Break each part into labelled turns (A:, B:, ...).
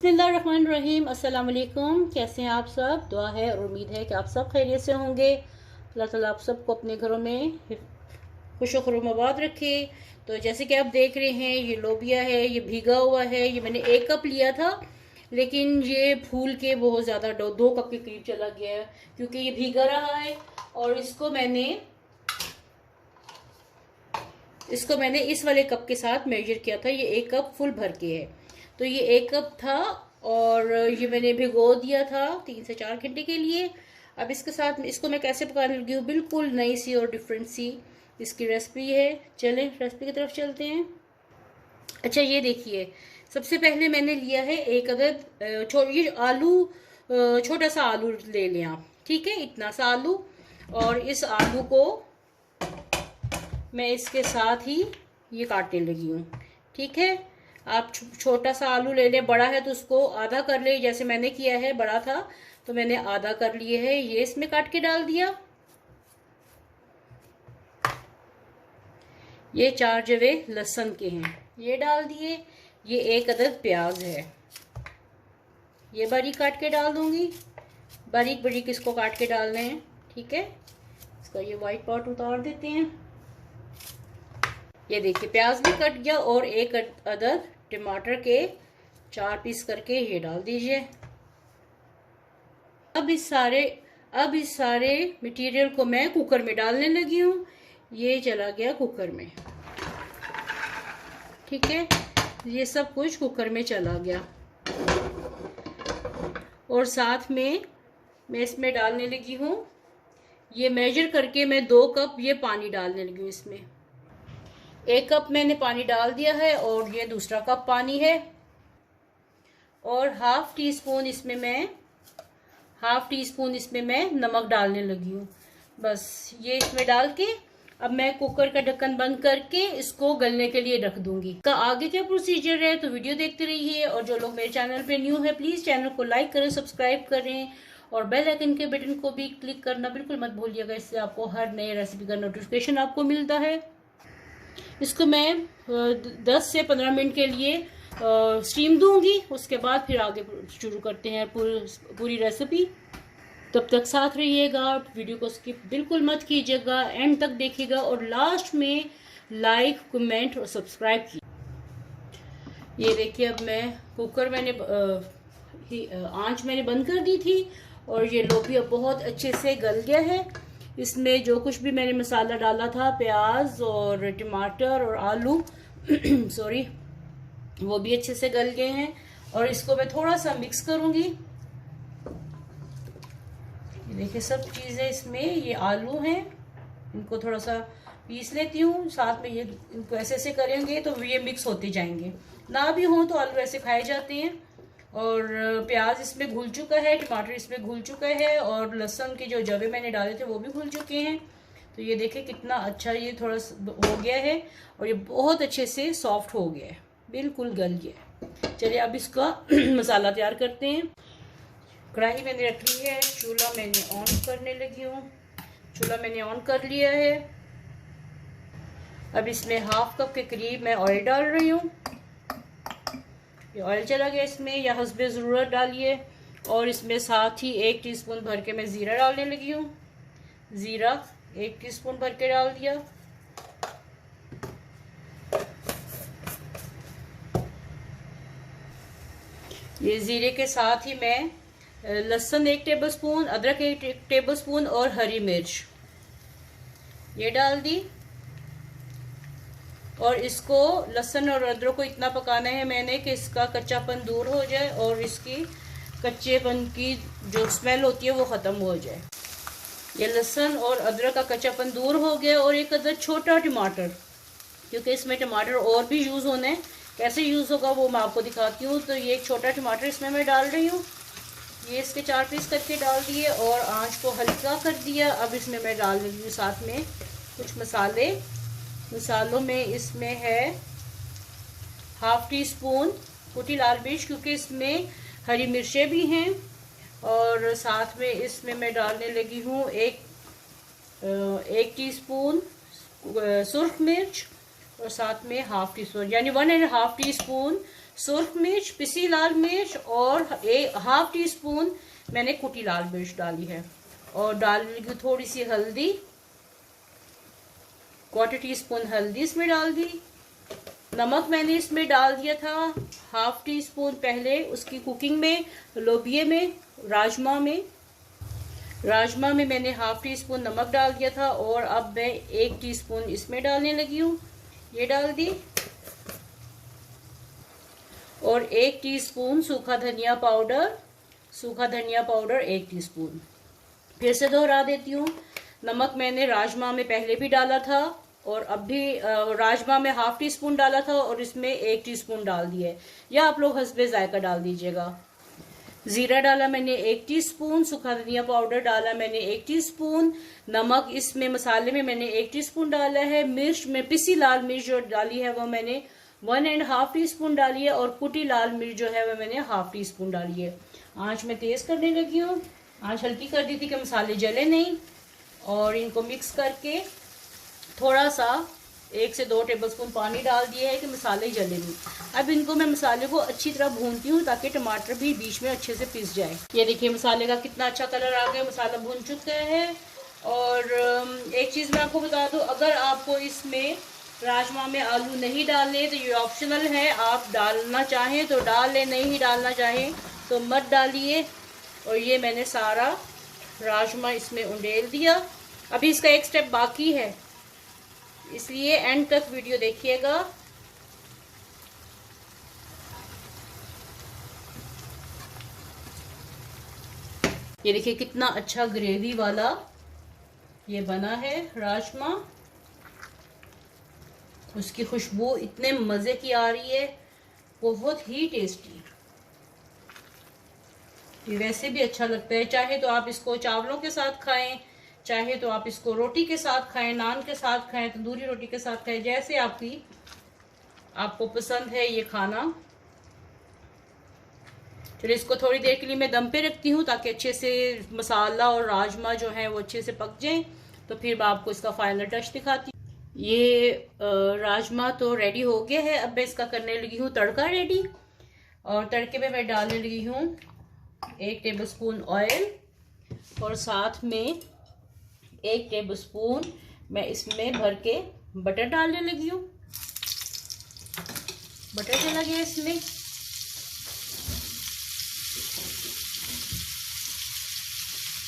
A: बिस्मिल्लाहिर्रहमानिर्रहीम। अस्सलाम वालेकुम। कैसे हैं आप सब? दुआ है और उम्मीद है कि आप सब खैरियत से होंगे। अल्लाह ताला आप सबको अपने घरों में खुश खुरमाबाद रखे। तो जैसे कि आप देख रहे हैं, ये लोबिया है, ये भीगा हुआ है। ये मैंने 1 कप लिया था, लेकिन ये फूल के बहुत ज़्यादा 2 कप के करीब चला गया है, क्योंकि ये भीगा रहा है। और इसको मैंने इस वाले कप के साथ मेजर किया था। ये 1 कप फुल भर के है, तो ये 1 कप था। और ये मैंने भिगो दिया था 3 से 4 घंटे के लिए। अब इसके साथ इसको मैं कैसे पकाने लगी हूँ, बिल्कुल नई सी और डिफरेंट सी इसकी रेसिपी है। चलें रेसिपी की तरफ चलते हैं। अच्छा, ये देखिए, सबसे पहले मैंने लिया है 1 अदद ये आलू, छोटा सा आलू ले लें आप, ठीक है, इतना सा आलू। और इस आलू को मैं इसके साथ ही ये काटने लगी हूँ, ठीक है। आप छोटा सा आलू ले लें, बड़ा है तो उसको आधा कर ले, जैसे मैंने किया है। बड़ा था तो मैंने आधा कर लिए है। ये इसमें काट के डाल दिया। ये 4 जवे लहसुन के हैं, ये डाल दिए। ये 1 अदद प्याज है, ये बारीक काट के डाल दूंगी। बारीक बारीक इसको काट के डालने हैं, ठीक है। इसका ये वाइट पार्ट उतार देते हैं। ये देखिए, प्याज भी कट गया। और 1 अदद टमाटर के 4 पीस करके ये डाल दीजिए। अब इस सारे मटेरियल को मैं कुकर में डालने लगी हूँ। ये चला गया कुकर में, ठीक है। ये सब कुछ कुकर में चला गया। और साथ में मैं इसमें डालने लगी हूँ, ये मेजर करके मैं 2 कप ये पानी डालने लगी हूँ इसमें। 1 कप मैंने पानी डाल दिया है और ये दूसरा कप पानी है। और हाफ टी स्पून इसमें मैं नमक डालने लगी हूँ। बस ये इसमें डाल के अब मैं कुकर का ढक्कन बंद करके इसको गलने के लिए रख दूंगी। का आगे क्या प्रोसीजर है तो वीडियो देखते रहिए। और जो लोग मेरे चैनल पे न्यू है, प्लीज चैनल को लाइक करें, सब्सक्राइब करें और बेल आइकन के बटन को भी क्लिक करना बिल्कुल मत भूलिएगा। इससे आपको हर नए रेसिपी का नोटिफिकेशन आपको मिलता है। इसको मैं 10 से 15 मिनट के लिए स्टीम दूंगी। उसके बाद फिर आगे शुरू करते हैं पूरी रेसिपी। तब तक साथ रहिएगा, वीडियो को स्किप बिल्कुल मत कीजिएगा, एंड तक देखिएगा और लास्ट में लाइक, कमेंट और सब्सक्राइब कीजिए। ये देखिए, अब मैं कुकर आंच मैंने बंद कर दी थी और ये लोबिया बहुत अच्छे से गल गया है। इसमें जो कुछ भी मैंने मसाला डाला था, प्याज और टमाटर और आलू सॉरी, वो भी अच्छे से गल गए हैं। और इसको मैं थोड़ा सा मिक्स करूंगी। ये देखिए, सब चीज़ें इसमें, ये आलू हैं, इनको थोड़ा सा पीस लेती हूँ। साथ में ये इनको ऐसे ऐसे करेंगे तो ये मिक्स होते जाएंगे। ना भी हो तो आलू ऐसे खाए जाते हैं। और प्याज इसमें घुल चुका है, टमाटर इसमें घुल चुका है और लहसुन के जो जवे मैंने डाले थे वो भी घुल चुके हैं। तो ये देखिए कितना अच्छा ये थोड़ा हो गया है और ये बहुत अच्छे से सॉफ्ट हो गया है, बिल्कुल गल गया है। चलिए अब इसका मसाला तैयार करते हैं। कढ़ाई मैंने रख ली है, चूल्हा मैंने ऑन करने लगी हूँ। चूल्हा मैंने ऑन कर लिया है। अब इसमें हाफ कप के करीब मैं ऑयल डाल रही हूँ। ये ऑयल चला गया इसमें, या हस्बे ज़रूरत डालिए। और इसमें साथ ही 1 टीस्पून भर के मैं ज़ीरा डालने लगी हूँ। ज़ीरा 1 टीस्पून भर के डाल दिया। ये ज़ीरे के साथ ही मैं लहसुन 1 टेबलस्पून, अदरक 1 टेबलस्पून और हरी मिर्च ये डाल दी। और इसको लहसुन और अदरक को इतना पकाना है मैंने कि इसका कच्चापन दूर हो जाए और इसकी कच्चेपन की जो स्मेल होती है वो ख़त्म हो जाए। ये लहसुन और अदरक का कच्चापन दूर हो गया। और 1 अदद छोटा टमाटर, क्योंकि इसमें टमाटर और भी यूज़ होना है, कैसे यूज़ होगा वो मैं आपको दिखाती हूँ। तो ये एक छोटा टमाटर इसमें मैं डाल रही हूँ। ये इसके 4 पीस करके डाल दिए और आंच को हल्का कर दिया। अब इसमें मैं डाल रही हूँ साथ में कुछ मसालों में इसमें है हाफ टी स्पून कुटी लाल मिर्च, क्योंकि इसमें हरी मिर्चें भी हैं। और साथ में इसमें मैं डालने लगी हूँ 1 टीस्पून सुर्ख मिर्च और साथ में हाफ टी स्पून यानी 1.5 टीस्पून सुर्ख मिर्च, पिसी लाल मिर्च और एक हाफ टी स्पून मैंने कुटी लाल मिर्च डाली है। और डालूंगी थोड़ी सी हल्दी, 1/4 टीस्पून हल्दी इसमें डाल दी। नमक मैंने इसमें डाल दिया था हाफ टी स्पून पहले उसकी कुकिंग में, लोबिये में, राजमा में मैंने हाफ टी स्पून नमक डाल दिया था। और अब मैं 1 टीस्पून इसमें डालने लगी हूँ, ये डाल दी। और 1 टीस्पून सूखा धनिया पाउडर 1 टीस्पून। फिर से दोहरा देती हूँ, नमक मैंने राजमा में पहले भी डाला था और अब भी राजमा में हाफ टी स्पून डाला था और इसमें 1 टीस्पून डाल दिया है, या आप लोग हस्बे जायका डाल दीजिएगा। जीरा डाला मैंने 1 टीस्पून, सूखा धनिया पाउडर डाला मैंने 1 टीस्पून, नमक इसमें मसाले में मैंने 1 टीस्पून डाला है। मिर्च में पिसी लाल मिर्च जो डाली है वो मैंने 1.5 टीस्पून डाली है और कुटी लाल मिर्च जो है वो मैंने हाफ टी स्पून डाली है। आंच मैं तेज करने लगी हूँ, आंच हल्की कर दी थी कि मसाले जले नहीं। और इनको मिक्स करके थोड़ा सा 1 से 2 टेबलस्पून पानी डाल दिया है कि मसाले जले नहीं। अब इनको मैं मसाले को अच्छी तरह भूनती हूँ ताकि टमाटर भी बीच में अच्छे से पिस जाए। ये देखिए मसाले का कितना अच्छा कलर आ गया, मसाला भून चुका है। और एक चीज़ मैं आपको बता दूँ, अगर आपको इसमें राजमा में आलू नहीं डालने तो ये ऑप्शनल है, आप डालना चाहें तो डाल लें, नहीं डालना चाहें तो मत डालिए। और ये मैंने सारा राजमा इसमें उंडेल दिया। अभी इसका एक स्टेप बाकी है, इसलिए एंड तक वीडियो देखिएगा। ये देखिए कितना अच्छा ग्रेवी वाला ये बना है राजमा। उसकी खुशबू इतने मज़े की आ रही है, बहुत ही टेस्टी। ये वैसे भी अच्छा लगता है, चाहे तो आप इसको चावलों के साथ खाएं, चाहे तो आप इसको रोटी के साथ खाएं, नान के साथ खाएं, तंदूरी रोटी के साथ खाएं, जैसे आपको पसंद है ये खाना। चलिए इसको थोड़ी देर के लिए मैं दम पे रखती हूँ ताकि अच्छे से मसाला और राजमा जो है वो अच्छे से पक जाएं। तो फिर मैं आपको इसका फाइनल टच दिखाती हूँ। ये राजमा तो रेडी हो गया है। अब मैं इसका करने लगी हूँ तड़का रेडी। और तड़के में मैं डालने लगी हूँ 1 टेबलस्पून ऑयल और साथ में 1 टेबलस्पून मैं इसमें भर के बटर डालने लगी हूँ। बटर चला गया इसमें।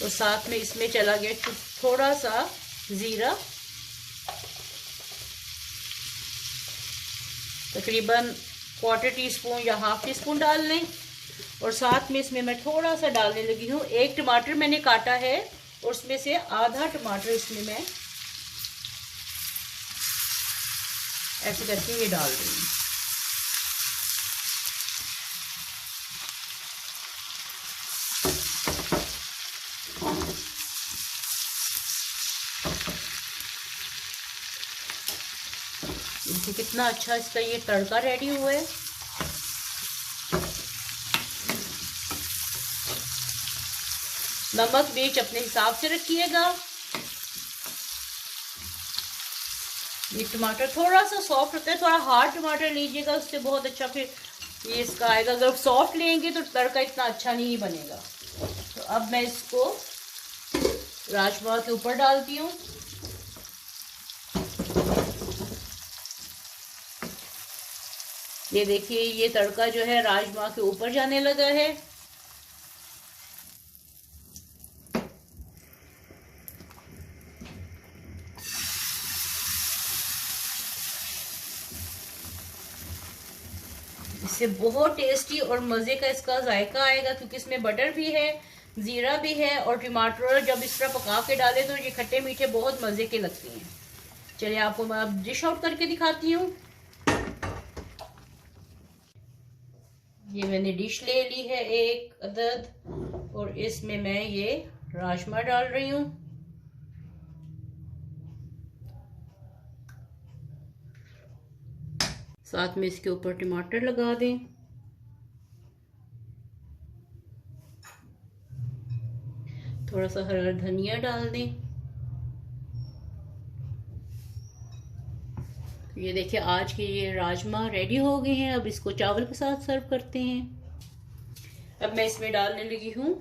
A: तो साथ में इसमें चला गया थोड़ा सा जीरा, तकरीबन 1/4 टीस्पून या हाफ टी स्पून डाल लें। और साथ में इसमें मैं थोड़ा सा डालने लगी हूँ, 1 टमाटर मैंने काटा है और उसमें से आधा टमाटर इसमें मैं ऐसे करके ये डाल रही हूँ। देखिए कितना अच्छा इसका ये तड़का रेडी हुआ है। नमक मिर्च अपने हिसाब से रखिएगा। ये टमाटर थोड़ा सा सॉफ्ट होता है, थोड़ा हार्ड टमाटर लीजिएगा, उससे बहुत अच्छा फिर ये इसका आएगा। अगर सॉफ्ट लेंगे तो तड़का इतना अच्छा नहीं बनेगा। तो अब मैं इसको राजमा के ऊपर डालती हूँ। ये देखिए ये तड़का जो है राजमा के ऊपर जाने लगा है। इससे बहुत टेस्टी और मज़े का इसका जायका आएगा, क्योंकि इसमें बटर भी है, ज़ीरा भी है और टमाटर जब इस तरह पका के डाले तो ये खट्टे मीठे बहुत मज़े के लगते हैं। चलिए आपको मैं अब डिश आउट करके दिखाती हूँ। ये मैंने डिश ले ली है 1 अदद और इसमें मैं ये राजमा डाल रही हूँ। साथ में इसके ऊपर टमाटर लगा दें। थोड़ा सा हरा धनिया डाल दें। ये देखिए आज के ये राजमा रेडी हो गए हैं। अब इसको चावल के साथ सर्व करते हैं। अब मैं इसमें डालने लगी हूँ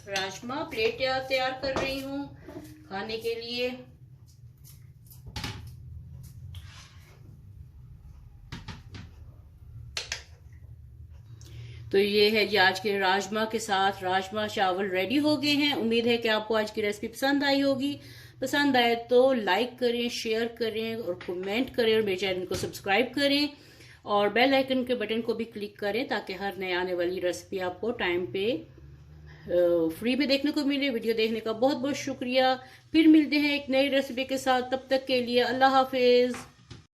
A: राजमा। प्लेट तैयार कर रही हूँ खाने के लिए। तो ये है जी आज के राजमा के साथ राजमा चावल रेडी हो गए हैं। उम्मीद है कि आपको आज की रेसिपी पसंद आई होगी। पसंद आए तो लाइक करें, शेयर करें और कमेंट करें और मेरे चैनल को सब्सक्राइब करें और बेल आइकन के बटन को भी क्लिक करें ताकि हर नए आने वाली रेसिपी आपको टाइम पे फ्री में देखने को मिले। वीडियो देखने का बहुत बहुत शुक्रिया। फिर मिलते हैं एक नई रेसिपी के साथ। तब तक के लिए अल्लाह हाफिज।